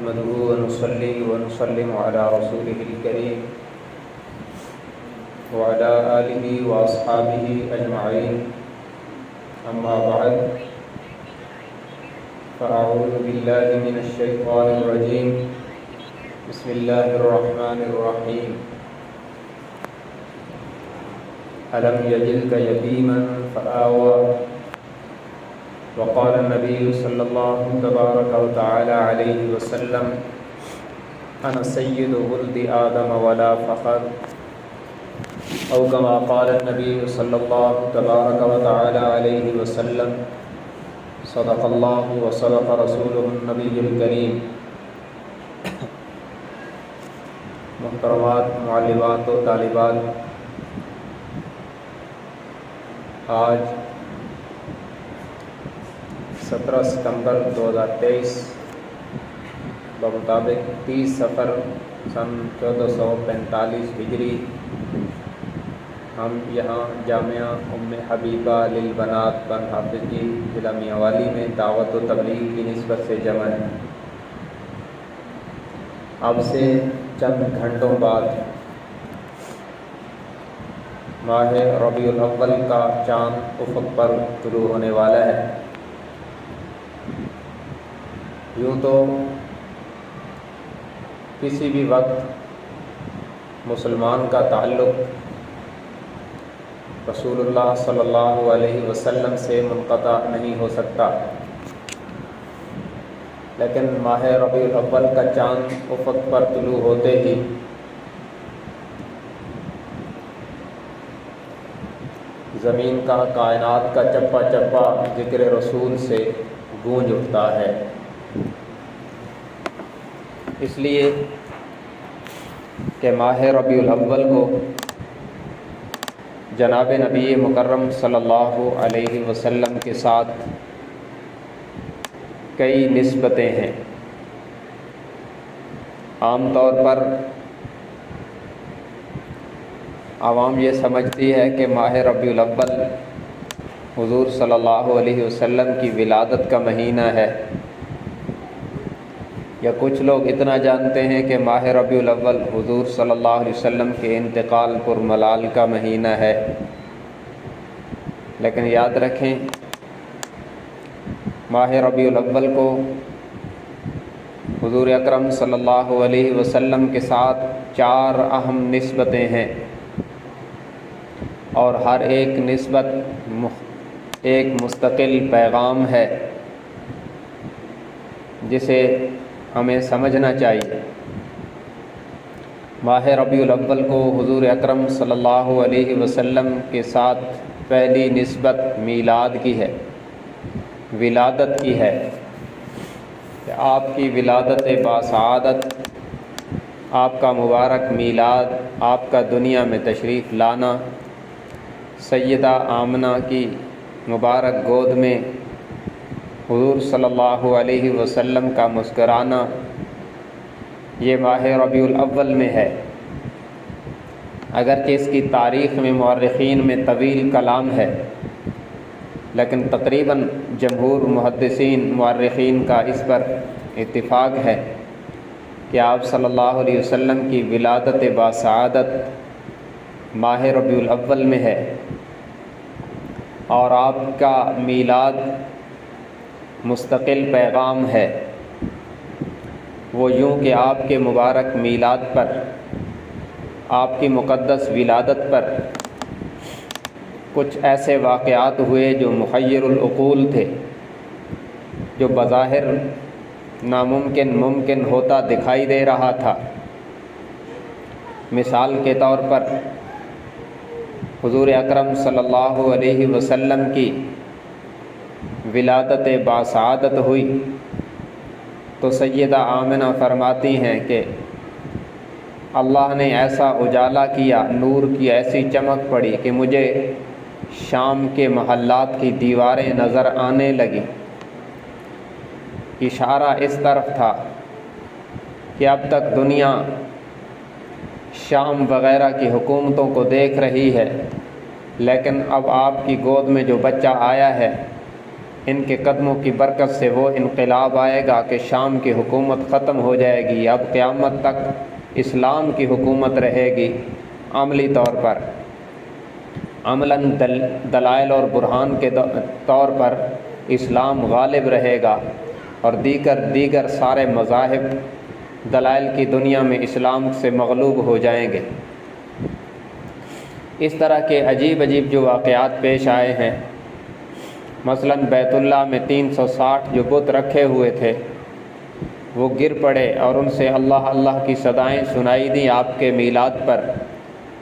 نحمده ونصلي ونسلم على رسوله الكريم وعلى آله وأصحابه أجمعين أما بعد فأعوذ بالله من الشيطان الرجيم بسم الله الرحمن الرحيم ألم يجدك يتيما فآوى وقال النبي صلى الله تبارك وتعالى عليه وسلم أنا سيد ولد آدم ولا فخر أو كما قال النبي صلى الله تبارك وتعالى عليه وسلم صدق الله وصدق رسوله النبي الكريم. محترمات معلمات و طالبات، آج 17 ستمبر 2023 بمطابق 30 صفر سن 1445 ہجری ہم یہاں جامعہ ام حبیبہ للبنات بن حافظ جی ضلع میانوالی میں دعوت و تبلیغ کی نسبت سے جمع ہیں. اب سے چند گھنٹوں بعد ماہ ربیع الاول کا چاند افق پر طلوع ہونے والا ہے. یوں تو کسی بھی وقت مسلمان کا تعلق رسول اللہ صلی اللہ علیہ وسلم سے منقطع نہیں ہو سکتا، لیکن ماہ ربیع الاول کا چاند افق پر طلوع ہوتے ہی زمین کا، کائنات کا چپا چپا ذکر رسول سے گونج اٹھتا ہے. اس لیے کہ ماہ ربیع الاول کو جناب نبی مکرم صلی اللہ علیہ وسلم کے ساتھ کئی نسبتیں ہیں. عام طور پر عوام یہ سمجھتی ہے کہ ماہ ربیع الاول حضور صلی اللہ علیہ وسلم کی ولادت کا مہینہ ہے، یا کچھ لوگ اتنا جانتے ہیں کہ ماہ ربیع الاول حضور صلی اللہ علیہ وسلم کے انتقال پر ملال کا مہینہ ہے. لیکن یاد رکھیں، ماہ ربیع الاول کو حضور اکرم صلی اللہ علیہ وسلم کے ساتھ 4 اہم نسبتیں ہیں، اور ہر ایک نسبت ایک مستقل پیغام ہے جسے ہمیں سمجھنا چاہیے. ماہ ربیع الاول کو حضور اکرم صلی اللہ علیہ وسلم کے ساتھ پہلی نسبت میلاد کی ہے، ولادت کی ہے، کہ آپ کی ولادت باسعادت، آپ کا مبارک میلاد، آپ کا دنیا میں تشریف لانا، سیدہ آمنہ کی مبارک گود میں حضور صلی اللہ علیہ وسلم کا مسکرانا، یہ ماہ ربیع الاول میں ہے. اگرچہ اس کی تاریخ میں مورخین میں طویل کلام ہے، لیکن تقریباً جمہور محدثین مورخین کا اس پر اتفاق ہے کہ آپ صلی اللہ علیہ وسلم کی ولادت باسعادت ماہ ربیع الاول میں ہے، اور آپ کا میلاد مستقل پیغام ہے. وہ یوں کہ آپ کے مبارک میلاد پر، آپ کی مقدس ولادت پر کچھ ایسے واقعات ہوئے جو محیر العقول تھے، جو بظاہر ناممکن ممکن ہوتا دکھائی دے رہا تھا. مثال کے طور پر حضور اکرم صلی اللہ علیہ وسلم کی ولادت باسعادت ہوئی تو سیدہ آمنہ فرماتی ہیں کہ اللہ نے ایسا اجالا کیا، نور کی ایسی چمک پڑی کہ مجھے شام کے محلات کی دیواریں نظر آنے لگیں. اشارہ اس طرف تھا کہ اب تک دنیا شام وغیرہ کی حکومتوں کو دیکھ رہی ہے، لیکن اب آپ کی گود میں جو بچہ آیا ہے ان کے قدموں کی برکت سے وہ انقلاب آئے گا کہ شام کی حکومت ختم ہو جائے گی، اب قیامت تک اسلام کی حکومت رہے گی۔ عملی طور پر عملاً دلائل اور برہان کے طور پر اسلام غالب رہے گا، اور دیگر سارے مذاہب دلائل کی دنیا میں اسلام سے مغلوب ہو جائیں گے۔ اس طرح کے عجیب جو واقعات پیش آئے ہیں، مثلاً بیت اللہ میں 360 جو بت رکھے ہوئے تھے وہ گر پڑے، اور ان سے اللہ اللہ کی صدائیں سنائی دیں آپ کے میلاد پر،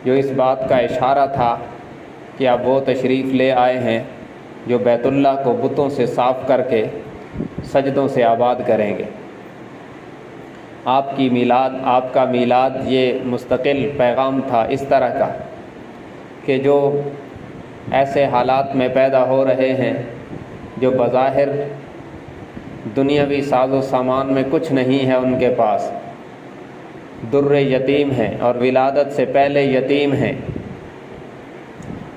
جو اس بات کا اشارہ تھا کہ آپ وہ تشریف لے آئے ہیں جو بیت اللہ کو بتوں سے صاف کر کے سجدوں سے آباد کریں گے۔ آپ کا میلاد یہ مستقل پیغام تھا اس طرح کا کہ جو ایسے حالات میں پیدا ہو رہے ہیں جو بظاہر دنیاوی ساز و سامان میں کچھ نہیں ہے ان کے پاس، در یتیم ہیں اور ولادت سے پہلے یتیم ہیں،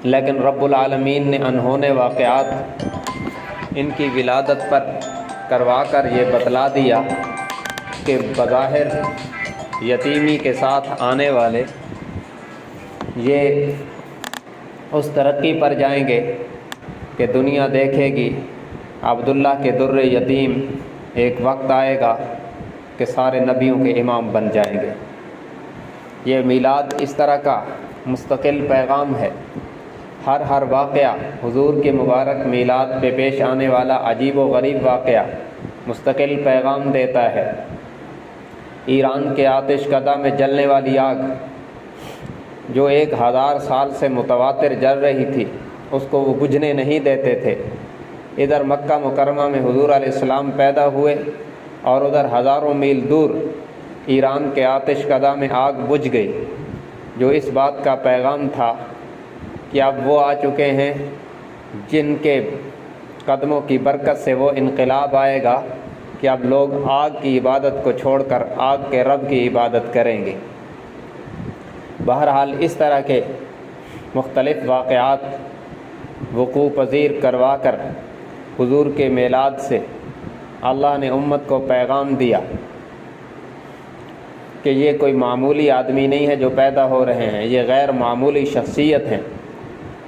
لیکن رب العالمین نے انہونے واقعات ان کی ولادت پر کروا کر یہ بتلا دیا کہ بظاہر یتیمی کے ساتھ آنے والے یہ اس ترقی پر جائیں گے کہ دنیا دیکھے گی عبداللہ کے در یتیم ایک وقت آئے گا کہ سارے نبیوں کے امام بن جائیں گے۔ یہ میلاد اس طرح کا مستقل پیغام ہے۔ ہر واقعہ حضور کے مبارک میلاد پہ پیش آنے والا عجیب و غریب واقعہ مستقل پیغام دیتا ہے۔ ایران کے آتش کدہ میں جلنے والی آگ جو 1000 سال سے متواتر جل رہی تھی، اس کو وہ بجھنے نہیں دیتے تھے۔ ادھر مکہ مکرمہ میں حضور علیہ السلام پیدا ہوئے، اور ادھر ہزاروں میل دور ایران کے آتش کدہ میں آگ بجھ گئی، جو اس بات کا پیغام تھا کہ اب وہ آ چکے ہیں جن کے قدموں کی برکت سے وہ انقلاب آئے گا کہ اب لوگ آگ کی عبادت کو چھوڑ کر آگ کے رب کی عبادت کریں گے۔ بہرحال اس طرح کے مختلف واقعات وقوع پذیر کروا کر حضور کے میلاد سے اللہ نے امت کو پیغام دیا کہ یہ کوئی معمولی آدمی نہیں ہے جو پیدا ہو رہے ہیں، یہ غیر معمولی شخصیت ہیں۔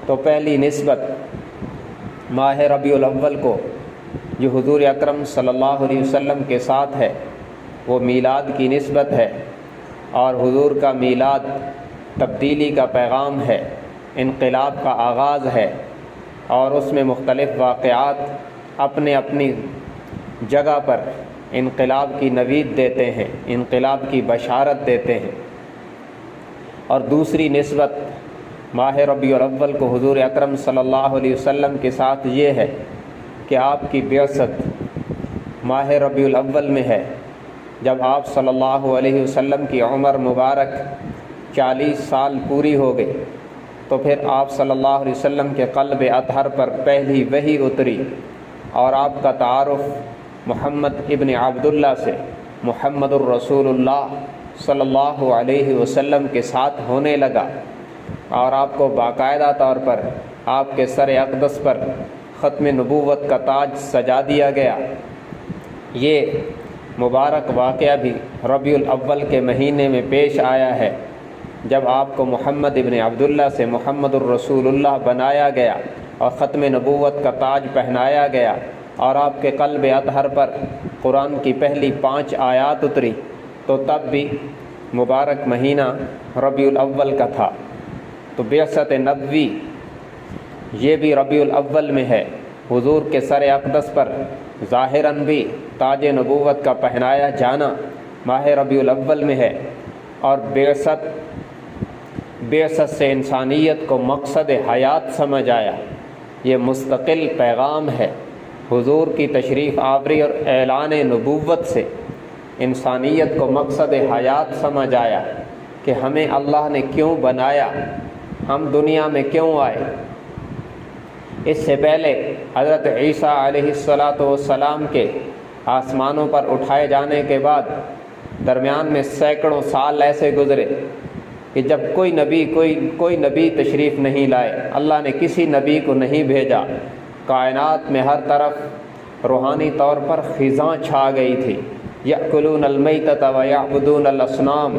تو پہلی نسبت ماہ ربیع الاول کو جو حضور اکرم صلی اللہ علیہ وسلم کے ساتھ ہے وہ میلاد کی نسبت ہے، اور حضور کا میلاد تبدیلی کا پیغام ہے، انقلاب کا آغاز ہے، اور اس میں مختلف واقعات اپنی جگہ پر انقلاب کی نوید دیتے ہیں، انقلاب کی بشارت دیتے ہیں۔ اور دوسری نسبت ماہ ربیع الاول کو حضور اکرم صلی اللہ علیہ وسلم کے ساتھ یہ ہے کہ آپ کی بعثت ماہ ربیع الاول میں ہے، جب آپ صلی اللہ علیہ وسلم کی عمر مبارک 40 سال پوری ہو گئی، تو پھر آپ صلی اللہ علیہ وسلم کے قلب اطہر پر پہلی وحی اتری، اور آپ کا تعارف محمد ابن عبداللہ سے محمد الرسول اللہ صلی اللہ علیہ وسلم کے ساتھ ہونے لگا، اور آپ کو باقاعدہ طور پر آپ کے سر اقدس پر ختم نبوت کا تاج سجا دیا گیا۔ یہ مبارک واقعہ بھی ربیع الاول کے مہینے میں پیش آیا ہے، جب آپ کو محمد ابن عبداللہ سے محمد الرسول اللہ بنایا گیا اور ختم نبوت کا تاج پہنایا گیا، اور آپ کے قلب اطہر پر قرآن کی پہلی 5 آیات اتری، تو تب بھی مبارک مہینہ ربیع الاول کا تھا۔ تو بعثت نبوی یہ بھی ربیع الاول میں ہے، حضور کے سر اقدس پر ظاہراً بھی تاج نبوت کا پہنایا جانا ماہ ربیع الاول میں ہے، اور بعثت سے انسانیت کو مقصد حیات سمجھ آیا۔ یہ مستقل پیغام ہے، حضور کی تشریف آوری اور اعلان نبوت سے انسانیت کو مقصد حیات سمجھ آیا کہ ہمیں اللہ نے کیوں بنایا، ہم دنیا میں کیوں آئے۔ اس سے پہلے حضرت عیسیٰ علیہ السلام کے آسمانوں پر اٹھائے جانے کے بعد درمیان میں سینکڑوں سال ایسے گزرے کہ جب کوئی نبی تشریف نہیں لائے، اللہ نے کسی نبی کو نہیں بھیجا، کائنات میں ہر طرف روحانی طور پر خزاں چھا گئی تھی۔ یأکلون المیتۃ ویعبدون الاصنام،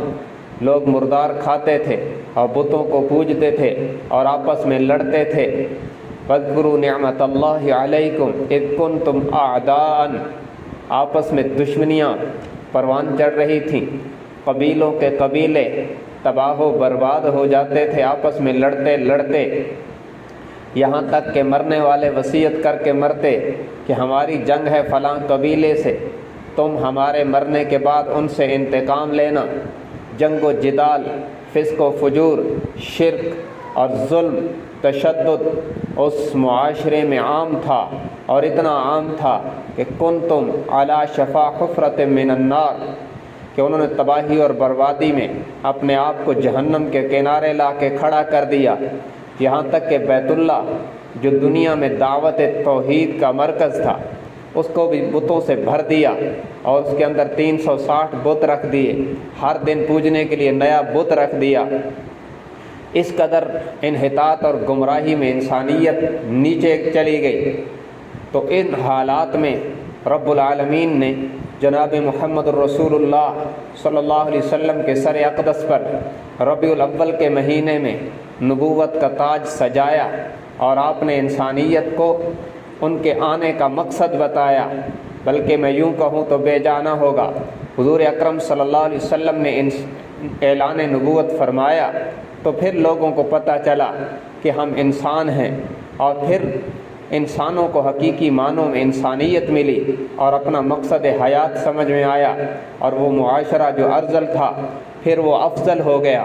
لوگ مردار کھاتے تھے اور بتوں کو پوجتے تھے اور آپس میں لڑتے تھے۔ واذکروا نعمت اللہ علیکم اذ کنتم اعداء، آپس میں دشمنیاں پروان چڑھ رہی تھیں، قبیلوں کے قبیلے تباہ و برباد ہو جاتے تھے آپس میں لڑتے لڑتے، یہاں تک کہ مرنے والے وصیت کر کے مرتے کہ ہماری جنگ ہے فلاں قبیلے سے، تم ہمارے مرنے کے بعد ان سے انتقام لینا۔ جنگ و جدال، فسق و فجور، شرک اور ظلم، تشدد اس معاشرے میں عام تھا، اور اتنا عام تھا کہ کنتم علی شفا حفرۃ من النار، کہ انہوں نے تباہی اور بربادی میں اپنے آپ کو جہنم کے کنارے لا کے کھڑا کر دیا، یہاں تک کہ بیت اللہ جو دنیا میں دعوت توحید کا مرکز تھا اس کو بھی بتوں سے بھر دیا، اور اس کے اندر 360 بت رکھ دیے، ہر دن پوجنے کے لیے نیا بت رکھ دیا۔ اس قدر انحطاط اور گمراہی میں انسانیت نیچے چلی گئی۔ تو ان حالات میں رب العالمین نے جناب محمد الرسول اللہ صلی اللہ علیہ وسلم کے سر اقدس پر ربیع الاول کے مہینے میں نبوت کا تاج سجایا، اور آپ نے انسانیت کو ان کے آنے کا مقصد بتایا، بلکہ میں یوں کہوں تو بے جانا ہوگا، حضور اکرم صلی اللہ علیہ وسلم نے اعلان نبوت فرمایا تو پھر لوگوں کو پتہ چلا کہ ہم انسان ہیں، اور پھر انسانوں کو حقیقی معنوں میں انسانیت ملی اور اپنا مقصد حیات سمجھ میں آیا، اور وہ معاشرہ جو ارذل تھا پھر وہ افضل ہو گیا،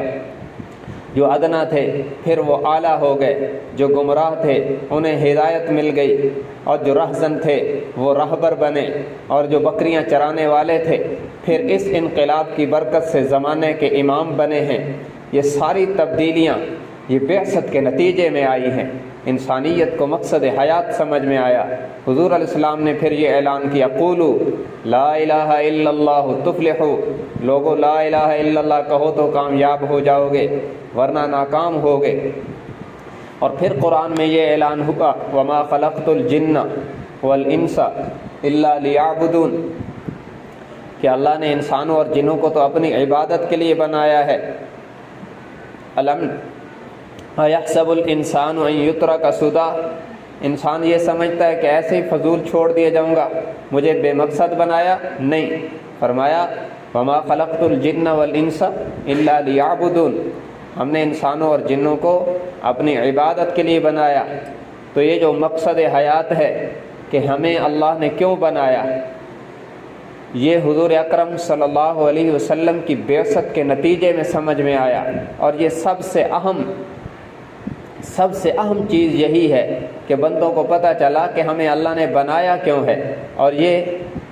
جو ادنا تھے پھر وہ اعلیٰ ہو گئے، جو گمراہ تھے انہیں ہدایت مل گئی، اور جو رہزن تھے وہ رہبر بنے، اور جو بکریاں چرانے والے تھے پھر اس انقلاب کی برکت سے زمانے کے امام بنے ہیں۔ یہ ساری تبدیلیاں یہ بعثت کے نتیجے میں آئی ہیں، انسانیت کو مقصد حیات سمجھ میں آیا۔ حضور علیہ السلام نے پھر یہ اعلان کیا، قولوا لا الہ الا اللہ تفلحوا، لوگو لا الہ الا اللہ کہو تو کامیاب ہو جاؤ گے، ورنہ ناکام ہوگے۔ اور پھر قرآن میں یہ اعلان ہوا، وما خلقت الجن والانس الا لیعبدون، کہ اللہ نے انسانوں اور جنوں کو تو اپنی عبادت کے لیے بنایا ہے۔ الم یحسب الانسان ان یترک سدی، انسان یہ سمجھتا ہے کہ ایسے ہی فضول چھوڑ دیا جاؤں گا، مجھے بے مقصد بنایا؟ نہیں، فرمایا وما خلقت الجن والانس الا لیعبدون، ہم نے انسانوں اور جنوں کو اپنی عبادت کے لیے بنایا۔ تو یہ جو مقصد حیات ہے کہ ہمیں اللہ نے کیوں بنایا، یہ حضور اکرم صلی اللہ علیہ وسلم کی بعثت کے نتیجے میں سمجھ میں آیا، اور یہ سب سے اہم چیز یہی ہے کہ بندوں کو پتہ چلا کہ ہمیں اللہ نے بنایا کیوں ہے، اور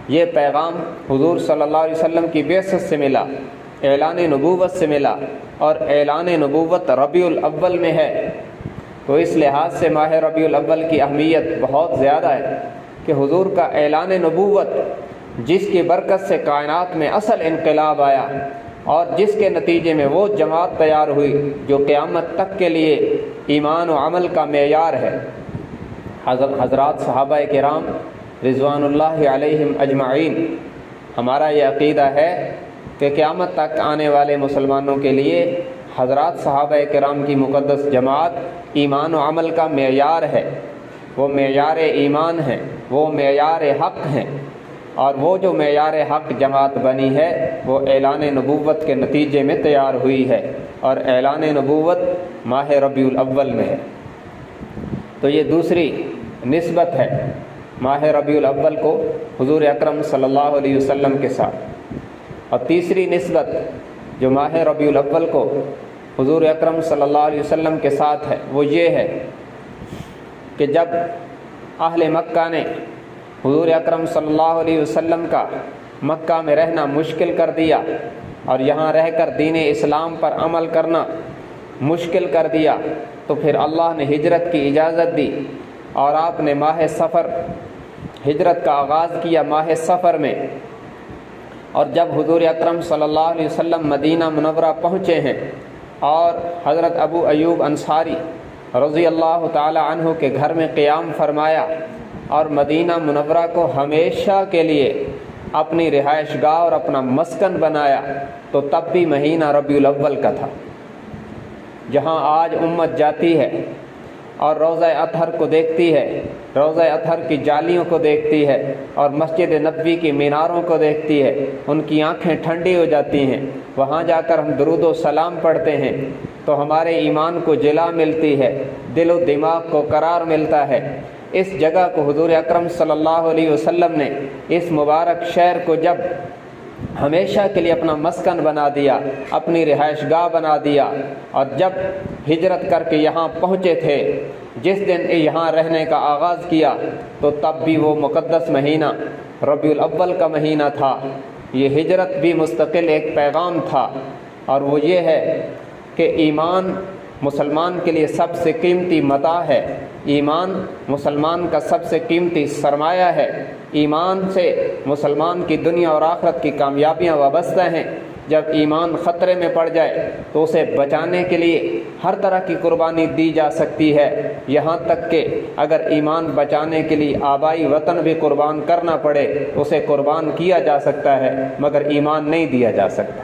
یہ پیغام حضور صلی اللہ علیہ وسلم کی بعثت سے ملا، اعلان نبوت سے ملا، اور اعلان نبوت ربیع الاول میں ہے۔ تو اس لحاظ سے ماہ ربیع الاول کی اہمیت بہت زیادہ ہے کہ حضور کا اعلان نبوت جس کی برکت سے کائنات میں اصل انقلاب آیا، اور جس کے نتیجے میں وہ جماعت تیار ہوئی جو قیامت تک کے لیے ایمان و عمل کا معیار ہے۔ حضرات صحابہ کرام رضوان اللہ علیہم اجمعین، ہمارا یہ عقیدہ ہے کہ قیامت تک آنے والے مسلمانوں کے لیے حضرات صحابہ کرام کی مقدس جماعت ایمان و عمل کا معیار ہے، وہ معیار ایمان ہیں، وہ معیار حق ہیں، اور وہ جو معیار حق جماعت بنی ہے وہ اعلان نبوت کے نتیجے میں تیار ہوئی ہے، اور اعلان نبوت ماہ ربیع الاول میں ہے۔ تو یہ دوسری نسبت ہے ماہ ربیع الاول کو حضور اکرم صلی اللہ علیہ وسلم کے ساتھ۔ اور تیسری نسبت جو ماہ ربیع الاول کو حضور اکرم صلی اللہ علیہ وسلم کے ساتھ ہے وہ یہ ہے کہ جب اہل مکہ نے حضور اکرم صلی اللہ علیہ وسلم کا مکہ میں رہنا مشکل کر دیا، اور یہاں رہ کر دین اسلام پر عمل کرنا مشکل کر دیا، تو پھر اللہ نے ہجرت کی اجازت دی، اور آپ نے ماہ سفر ہجرت کا آغاز کیا ماہ سفر میں۔ اور جب حضور اکرم صلی اللہ علیہ وسلم مدینہ منورہ پہنچے ہیں، اور حضرت ابو ایوب انصاری رضی اللہ تعالی عنہ کے گھر میں قیام فرمایا اور مدینہ منورہ کو ہمیشہ کے لیے اپنی رہائش گاہ اور اپنا مسکن بنایا تو تب بھی مہینہ ربیع الاول کا تھا۔ جہاں آج امت جاتی ہے اور روضہ اطہر کو دیکھتی ہے، روضہ اطہر کی جالیوں کو دیکھتی ہے اور مسجد نبوی کی میناروں کو دیکھتی ہے، ان کی آنکھیں ٹھنڈی ہو جاتی ہیں۔ وہاں جا کر ہم درود و سلام پڑھتے ہیں تو ہمارے ایمان کو جلا ملتی ہے، دل و دماغ کو قرار ملتا ہے۔ اس جگہ کو حضور اکرم صلی اللہ علیہ وسلم نے، اس مبارک شہر کو جب ہمیشہ کے لیے اپنا مسکن بنا دیا، اپنی رہائش گاہ بنا دیا، اور جب ہجرت کر کے یہاں پہنچے تھے، جس دن یہاں رہنے کا آغاز کیا تو تب بھی وہ مقدس مہینہ ربیع الاول کا مہینہ تھا۔ یہ ہجرت بھی مستقل ایک پیغام تھا، اور وہ یہ ہے کہ ایمان مسلمان کے لیے سب سے قیمتی متاع ہے، ایمان مسلمان کا سب سے قیمتی سرمایہ ہے، ایمان سے مسلمان کی دنیا اور آخرت کی کامیابیاں وابستہ ہیں۔ جب ایمان خطرے میں پڑ جائے تو اسے بچانے کے لیے ہر طرح کی قربانی دی جا سکتی ہے، یہاں تک کہ اگر ایمان بچانے کے لیے آبائی وطن بھی قربان کرنا پڑے اسے قربان کیا جا سکتا ہے، مگر ایمان نہیں دیا جا سکتا۔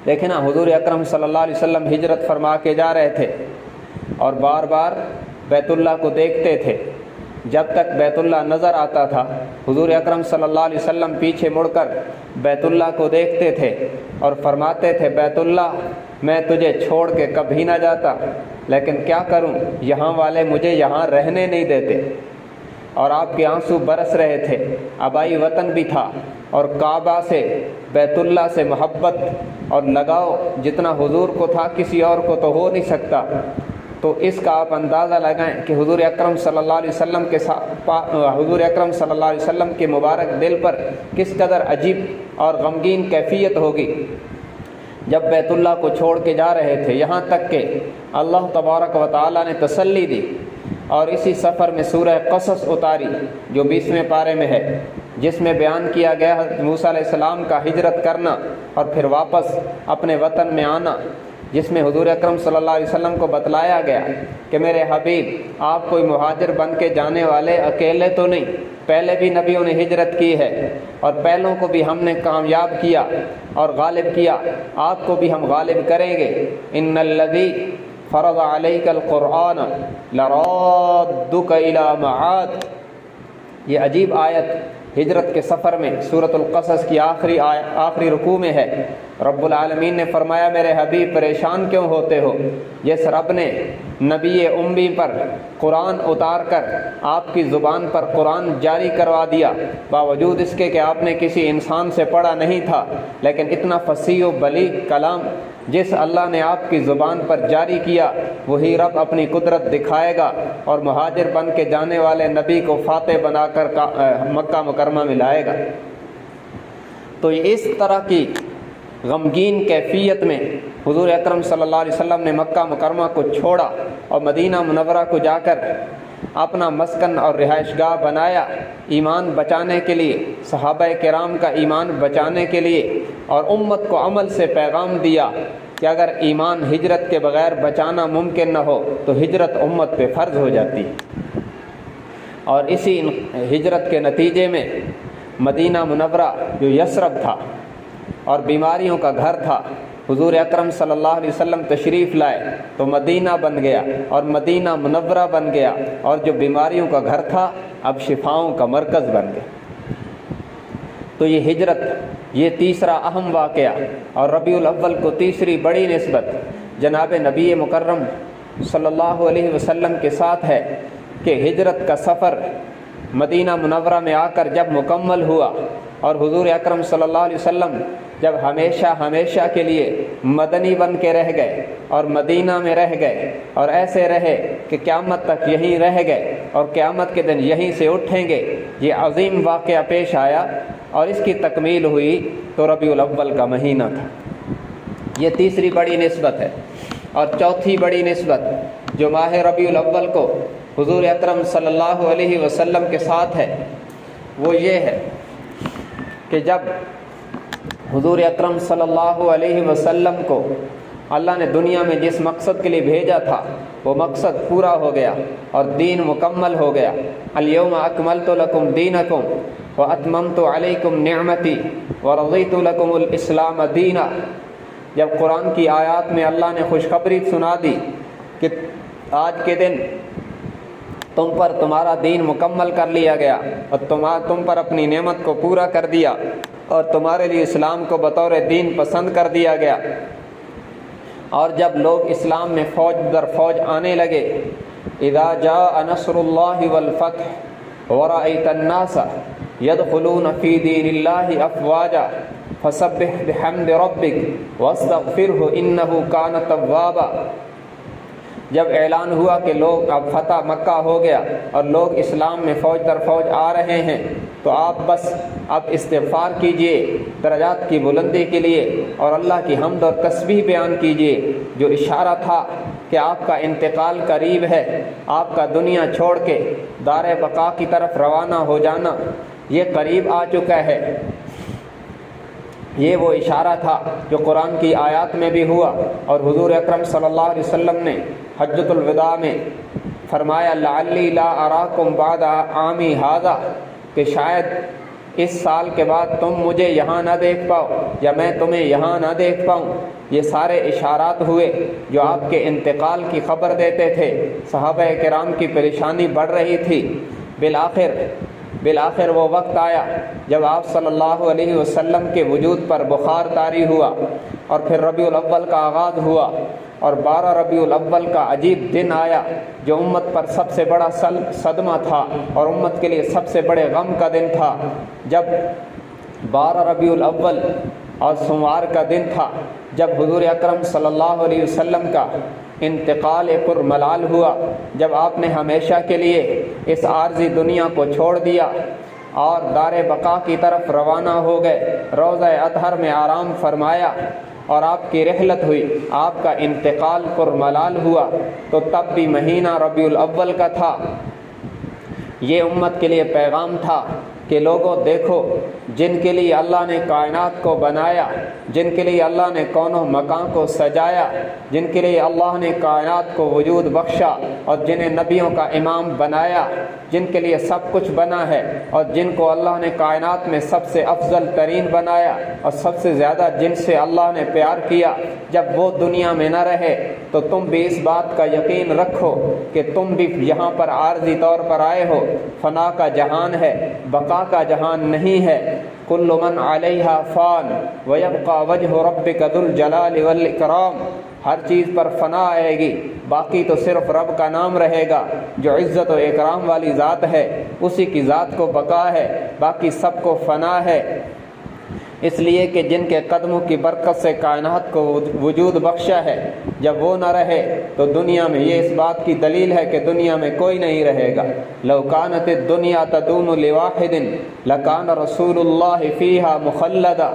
لیکن حضور اکرم صلی اللہ علیہ وسلم ہجرت فرما کے جا رہے تھے اور بار بار بیت اللہ کو دیکھتے تھے۔ جب تک بیت اللہ نظر آتا تھا حضور اکرم صلی اللہ علیہ وسلم پیچھے مڑ کر بیت اللہ کو دیکھتے تھے اور فرماتے تھے، بیت اللہ میں تجھے چھوڑ کے کبھی نہ جاتا، لیکن کیا کروں، یہاں والے مجھے یہاں رہنے نہیں دیتے۔ اور آپ کے آنسو برس رہے تھے، آبائی وطن بھی تھا، اور کعبہ سے، بیت اللہ سے محبت اور لگاؤ جتنا حضور کو تھا کسی اور کو تو ہو نہیں سکتا۔ تو اس کا آپ اندازہ لگائیں کہ حضور اکرم صلی اللہ علیہ وسلم کے حضور اکرم صلی اللہ علیہ وسلم کے مبارک دل پر کس قدر عجیب اور غمگین کیفیت ہوگی جب بیت اللہ کو چھوڑ کے جا رہے تھے، یہاں تک کہ اللہ تبارک و تعالی نے تسلی دی اور اسی سفر میں سورہ قصص اتاری جو 20ویں پارے میں ہے، جس میں بیان کیا گیا حضرت موسیٰ علیہ السلام کا ہجرت کرنا اور پھر واپس اپنے وطن میں آنا، جس میں حضور اکرم صلی اللہ علیہ وسلم کو بتلایا گیا کہ میرے حبیب آپ کوئی مہاجر بن کے جانے والے اکیلے تو نہیں، پہلے بھی نبیوں نے ہجرت کی ہے اور پہلوں کو بھی ہم نے کامیاب کیا اور غالب کیا، آپ کو بھی ہم غالب کریں گے۔ ان الذی فرض علیک القرآن لرادک الی معاد، یہ عجیب آیت ہجرت کے سفر میں سورۃ القصص کی آخری رکوع میں ہے۔ رب العالمین نے فرمایا، میرے حبیب پریشان کیوں ہوتے ہو؟ جس رب نے نبی امی پر قرآن اتار کر آپ کی زبان پر قرآن جاری کروا دیا، باوجود اس کے کہ آپ نے کسی انسان سے پڑھا نہیں تھا، لیکن اتنا فصیح و بلیغ کلام جس اللہ نے آپ کی زبان پر جاری کیا، وہی رب اپنی قدرت دکھائے گا اور مہاجر بن کے جانے والے نبی کو فاتح بنا کر مکہ مکرمہ میں لائے گا۔ تو اس طرح کی غمگین کیفیت میں حضور اکرم صلی اللہ علیہ وسلم نے مکہ مکرمہ کو چھوڑا اور مدینہ منورہ کو جا کر اپنا مسکن اور رہائش گاہ بنایا، ایمان بچانے کے لیے، صحابہ کرام کا ایمان بچانے کے لیے، اور امت کو عمل سے پیغام دیا کہ اگر ایمان ہجرت کے بغیر بچانا ممکن نہ ہو تو ہجرت امت پہ فرض ہو جاتی۔ اور اسی ہجرت کے نتیجے میں مدینہ منورہ جو یثرب تھا اور بیماریوں کا گھر تھا، حضور اکرم صلی اللہ علیہ وسلم تشریف لائے تو مدینہ بن گیا اور مدینہ منورہ بن گیا، اور جو بیماریوں کا گھر تھا اب شفاؤں کا مرکز بن گیا۔ تو یہ ہجرت، یہ تیسرا اہم واقعہ، اور ربیع الاول کو تیسری بڑی نسبت جناب نبی مکرم صلی اللہ علیہ وسلم کے ساتھ ہے کہ ہجرت کا سفر مدینہ منورہ میں آ کر جب مکمل ہوا اور حضور اکرم صلی اللہ علیہ وسلم جب ہمیشہ کے لیے مدنی بن کے رہ گئے اور مدینہ میں رہ گئے اور ایسے رہے کہ قیامت تک یہیں رہ گئے اور قیامت کے دن یہیں سے اٹھیں گے، یہ عظیم واقعہ پیش آیا اور اس کی تکمیل ہوئی تو ربیع الاول کا مہینہ تھا۔ یہ تیسری بڑی نسبت ہے۔ اور چوتھی بڑی نسبت جو ماہ ربیع الاول کو حضور اکرم صلی اللہ علیہ وسلم کے ساتھ ہے وہ یہ ہے کہ جب حضور اکرم صلی اللہ علیہ وسلم کو اللہ نے دنیا میں جس مقصد کے لیے بھیجا تھا وہ مقصد پورا ہو گیا اور دین مکمل ہو گیا۔ الیوم اکملت لکم دینکم واتممت علیکم نعمتی ورضیت لکم الاسلام دینا۔ جب قرآن کی آیات میں اللہ نے خوشخبری سنا دی کہ آج کے دن تم پر تمہارا دین مکمل کر لیا گیا اور تم پر اپنی نعمت کو پورا کر دیا اور تمہارے لیے اسلام کو بطور دین پسند کر دیا گیا، اور جب لوگ اسلام میں فوج در فوج آنے لگے، اذا جاء نصر اللہ والفتح ورأیت الناس يدخلون فی دین اللہ افواجا فسبح بحمد ربک واستغفرہ انہ کان توابا۔ جب اعلان ہوا کہ لوگ اب فتح مکہ ہو گیا اور لوگ اسلام میں فوج در فوج آ رہے ہیں، تو آپ بس اب استغفار کیجئے درجات کی بلندی کے لیے اور اللہ کی حمد اور تسبیح بیان کیجئے، جو اشارہ تھا کہ آپ کا انتقال قریب ہے، آپ کا دنیا چھوڑ کے دار بقا کی طرف روانہ ہو جانا یہ قریب آ چکا ہے۔ یہ وہ اشارہ تھا جو قرآن کی آیات میں بھی ہوا، اور حضور اکرم صلی اللہ علیہ وسلم نے حجۃ الوداع میں فرمایا لعلی لا اراکم بعد عامی ھذا، کہ شاید اس سال کے بعد تم مجھے یہاں نہ دیکھ پاؤ یا میں تمہیں یہاں نہ دیکھ پاؤں۔ یہ سارے اشارات ہوئے جو آپ کے انتقال کی خبر دیتے تھے۔ صحابہ کرام کی پریشانی بڑھ رہی تھی۔ بالآخر وہ وقت آیا جب آپ صلی اللہ علیہ وسلم کے وجود پر بخار طاری ہوا، اور پھر ربیع الاول کا آغاز ہوا، اور 12 ربیع الاول کا عجیب دن آیا جو امت پر سب سے بڑا صدمہ تھا اور امت کے لیے سب سے بڑے غم کا دن تھا۔ جب 12 ربیع الاول اور سوموار کا دن تھا، جب حضور اکرم صلی اللہ علیہ وسلم کا انتقال پرملال ہوا، جب آپ نے ہمیشہ کے لیے اس عارضی دنیا کو چھوڑ دیا اور دار بقا کی طرف روانہ ہو گئے، روضہ اطہر میں آرام فرمایا اور آپ کی رحلت ہوئی، آپ کا انتقال پرملال ہوا، تو تب بھی مہینہ ربیع الاول کا تھا۔ یہ امت کے لیے پیغام تھا کہ لوگوں دیکھو، جن کے لیے اللہ نے کائنات کو بنایا، جن کے لیے اللہ نے کون و مکان کو سجایا، جن کے لیے اللہ نے کائنات کو وجود بخشا اور جنہیں نبیوں کا امام بنایا، جن کے لیے سب کچھ بنا ہے اور جن کو اللہ نے کائنات میں سب سے افضل ترین بنایا اور سب سے زیادہ جن سے اللہ نے پیار کیا، جب وہ دنیا میں نہ رہے تو تم بھی اس بات کا یقین رکھو کہ تم بھی یہاں پر عارضی طور پر آئے ہو۔ فنا کا جہان ہے، بقا کا جہان نہیں ہے۔ کل من علیہا فان ویبقى وجہ ربک ذو الجلال والاکرام۔ ہر چیز پر فنا آئے گی، باقی تو صرف رب کا نام رہے گا جو عزت و اکرام والی ذات ہے، اسی کی ذات کو بقا ہے، باقی سب کو فنا ہے۔ اس لیے کہ جن کے قدموں کی برکت سے کائنات کو وجود بخشا ہے، جب وہ نہ رہے تو دنیا میں یہ اس بات کی دلیل ہے کہ دنیا میں کوئی نہیں رہے گا۔ لو کانت الدنیا تدوم لواحد لکان رسول اللہ فیہا مخلدا۔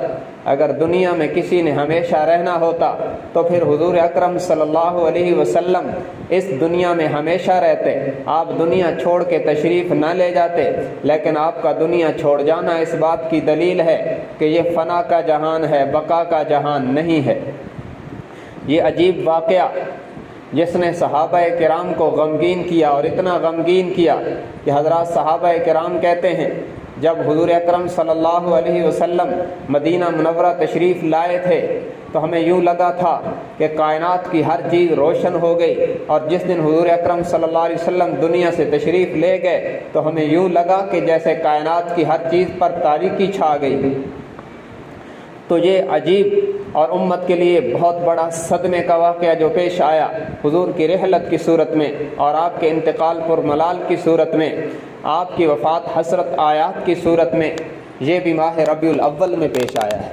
اگر دنیا میں کسی نے ہمیشہ رہنا ہوتا تو پھر حضور اکرم صلی اللہ علیہ وسلم اس دنیا میں ہمیشہ رہتے، آپ دنیا چھوڑ کے تشریف نہ لے جاتے، لیکن آپ کا دنیا چھوڑ جانا اس بات کی دلیل ہے کہ یہ فنا کا جہان ہے، بقا کا جہان نہیں ہے۔ یہ عجیب واقعہ جس نے صحابہ کرام کو غمگین کیا، اور اتنا غمگین کیا کہ حضرات صحابہ کرام کہتے ہیں جب حضور اکرم صلی اللہ علیہ وسلم مدینہ منورہ تشریف لائے تھے تو ہمیں یوں لگا تھا کہ کائنات کی ہر چیز روشن ہو گئی، اور جس دن حضور اکرم صلی اللہ علیہ وسلم دنیا سے تشریف لے گئے تو ہمیں یوں لگا کہ جیسے کائنات کی ہر چیز پر تاریکی چھا گئی۔ تو یہ عجیب اور امت کے لیے بہت بڑا صدمے کا واقعہ جو پیش آیا حضور کی رحلت کی صورت میں اور آپ کے انتقال پر ملال کی صورت میں، آپ کی وفات حسرت آیات کی صورت میں، یہ بھی ماہ ربیع الاول میں پیش آیا ہے۔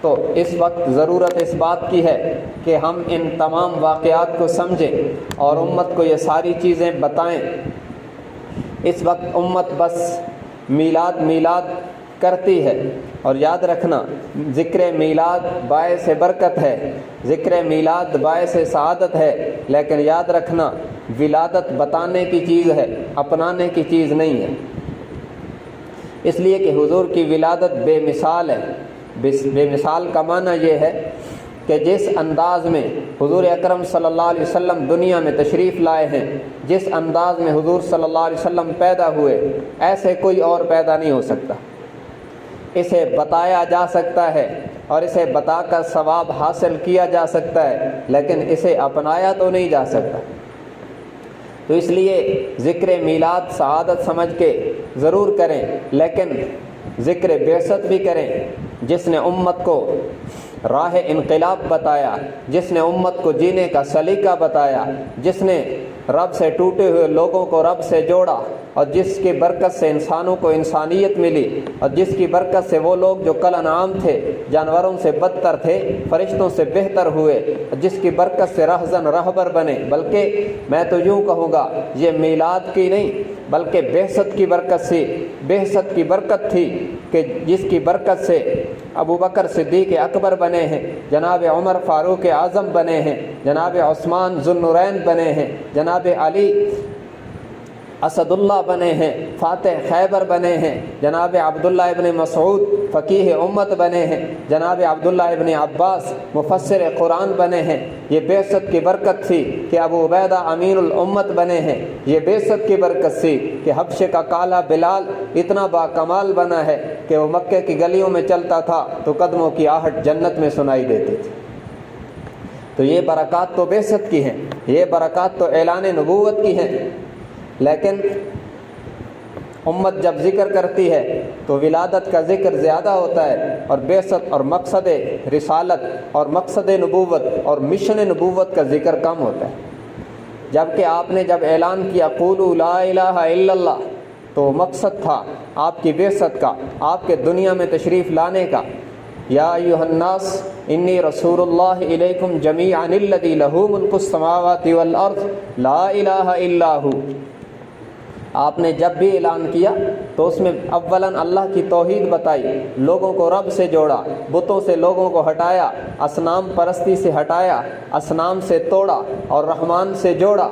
تو اس وقت ضرورت اس بات کی ہے کہ ہم ان تمام واقعات کو سمجھیں اور امت کو یہ ساری چیزیں بتائیں۔ اس وقت امت بس میلاد کرتی ہے، اور یاد رکھنا ذکر میلاد باعث برکت ہے، ذکر میلاد باعث سعادت ہے، لیکن یاد رکھنا ولادت بتانے کی چیز ہے، اپنانے کی چیز نہیں ہے۔ اس لیے کہ حضور کی ولادت بے مثال ہے۔ بے مثال کا معنی یہ ہے کہ جس انداز میں حضور اکرم صلی اللہ علیہ وسلم دنیا میں تشریف لائے ہیں، جس انداز میں حضور صلی اللہ علیہ وسلم پیدا ہوئے، ایسے کوئی اور پیدا نہیں ہو سکتا۔ اسے بتایا جا سکتا ہے اور اسے بتا کر ثواب حاصل کیا جا سکتا ہے، لیکن اسے اپنایا تو نہیں جا سکتا۔ تو اس لیے ذکر میلاد سعادت سمجھ کے ضرور کریں، لیکن ذکر بعثت بھی کریں۔ جس نے امت کو راہ انقلاب بتایا، جس نے امت کو جینے کا سلیقہ بتایا، جس نے رب سے ٹوٹے ہوئے لوگوں کو رب سے جوڑا، اور جس کی برکت سے انسانوں کو انسانیت ملی، اور جس کی برکت سے وہ لوگ جو کل انعام تھے، جانوروں سے بدتر تھے، فرشتوں سے بہتر ہوئے، اور جس کی برکت سے رہزن رہبر بنے۔ بلکہ میں تو یوں کہوں گا یہ میلاد کی نہیں بلکہ بعثت کی برکت سے، بعثت کی برکت تھی کہ جس کی برکت سے ابو بکر صدیق اکبر بنے ہیں، جناب عمر فاروق اعظم بنے ہیں، جناب عثمان ذو النورین بنے ہیں، جناب علی اسد اللہ بنے ہیں، فاتح خیبر بنے ہیں، جناب عبداللہ ابن مسعود فقیہ امت بنے ہیں، جناب عبداللہ ابن عباس مفسر قرآن بنے ہیں۔ یہ بعثت کی برکت تھی کہ ابو عبیدہ امین الامت بنے ہیں۔ یہ بعثت کی برکت تھی کہ حبشے کا کالا بلال اتنا با کمال بنا ہے کہ وہ مکے کی گلیوں میں چلتا تھا تو قدموں کی آہٹ جنت میں سنائی دیتی تھی۔ تو یہ برکات تو بعثت کی ہیں، یہ برکات تو اعلان نبوت کی ہیں، لیکن امت جب ذکر کرتی ہے تو ولادت کا ذکر زیادہ ہوتا ہے، اور بعثت اور مقصد رسالت اور مقصد نبوت اور مشن نبوت کا ذکر کم ہوتا ہے۔ جبکہ آپ نے جب اعلان کیا قولوا لا الہ الا اللہ تو مقصد تھا آپ کی بعثت کا، آپ کے دنیا میں تشریف لانے کا۔ یا ایھا الناس انی رسول اللہ الیکم جمیعا الذی لہ ملک السماوات والارض لا الہ الا ھو۔ آپ نے جب بھی اعلان کیا تو اس میں اولاً اللہ کی توحید بتائی، لوگوں کو رب سے جوڑا، بتوں سے لوگوں کو ہٹایا، اصنام پرستی سے ہٹایا، اصنام سے توڑا اور رحمان سے جوڑا۔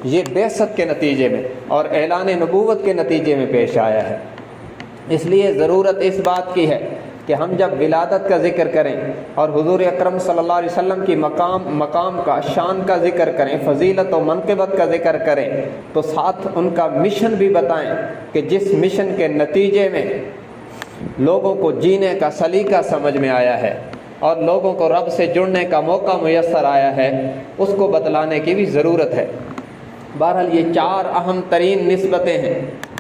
یہ بعثت کے نتیجے میں اور اعلان نبوت کے نتیجے میں پیش آیا ہے۔ اس لیے ضرورت اس بات کی ہے کہ ہم جب ولادت کا ذکر کریں اور حضور اکرم صلی اللہ علیہ وسلم کی مقام کا، شان کا ذکر کریں، فضیلت و منقبت کا ذکر کریں، تو ساتھ ان کا مشن بھی بتائیں کہ جس مشن کے نتیجے میں لوگوں کو جینے کا سلیقہ سمجھ میں آیا ہے اور لوگوں کو رب سے جڑنے کا موقع میسر آیا ہے، اس کو بتلانے کی بھی ضرورت ہے۔ بہرحال یہ 4 اہم ترین نسبتیں ہیں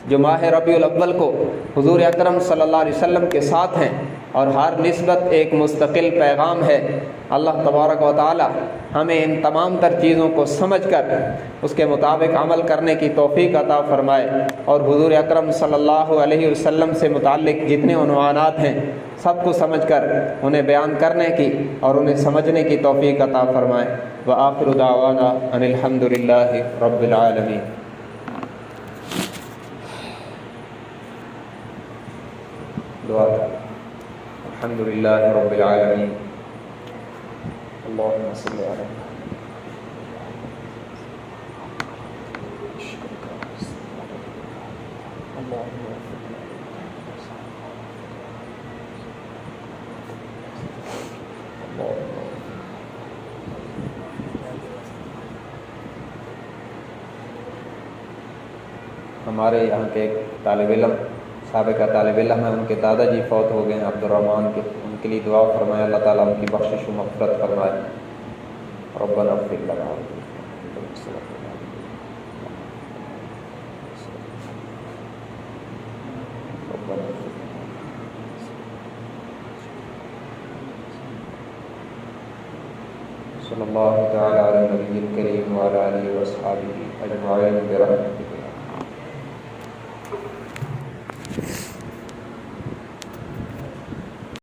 جو ماہ ربیع الاول کو حضور اکرم صلی اللہ علیہ وسلم کے ساتھ ہیں، اور ہر نسبت ایک مستقل پیغام ہے۔ اللہ تبارک و تعالی ہمیں ان تمام تر چیزوں کو سمجھ کر اس کے مطابق عمل کرنے کی توفیق عطا فرمائے، اور حضور اکرم صلی اللہ علیہ وسلم سے متعلق جتنے عنوانات ہیں سب کو سمجھ کر انہیں بیان کرنے کی اور انہیں سمجھنے کی توفیق عطا فرمائے۔ وآخر دعوانا ان الحمد للہ رب العالمین۔ دعا الحمد للہ رب العالمین، اللہم صلی علی ہمارے یہاں کے ایک طالب علم، سابقہ طالب علم ہیں، ان کے دادا جی فوت ہو گئے ہیں عبد الرحمن کے، ان کے لیے دعا فرمائے، اللہ تعالیٰ ان کی بخشش و مغفرت فرمائے۔ ربنا اغفر لنا صلی اللہ تعالیٰ علی نبی الکریم وعلی آلہ واصحابہ اجمعین برحمتک۔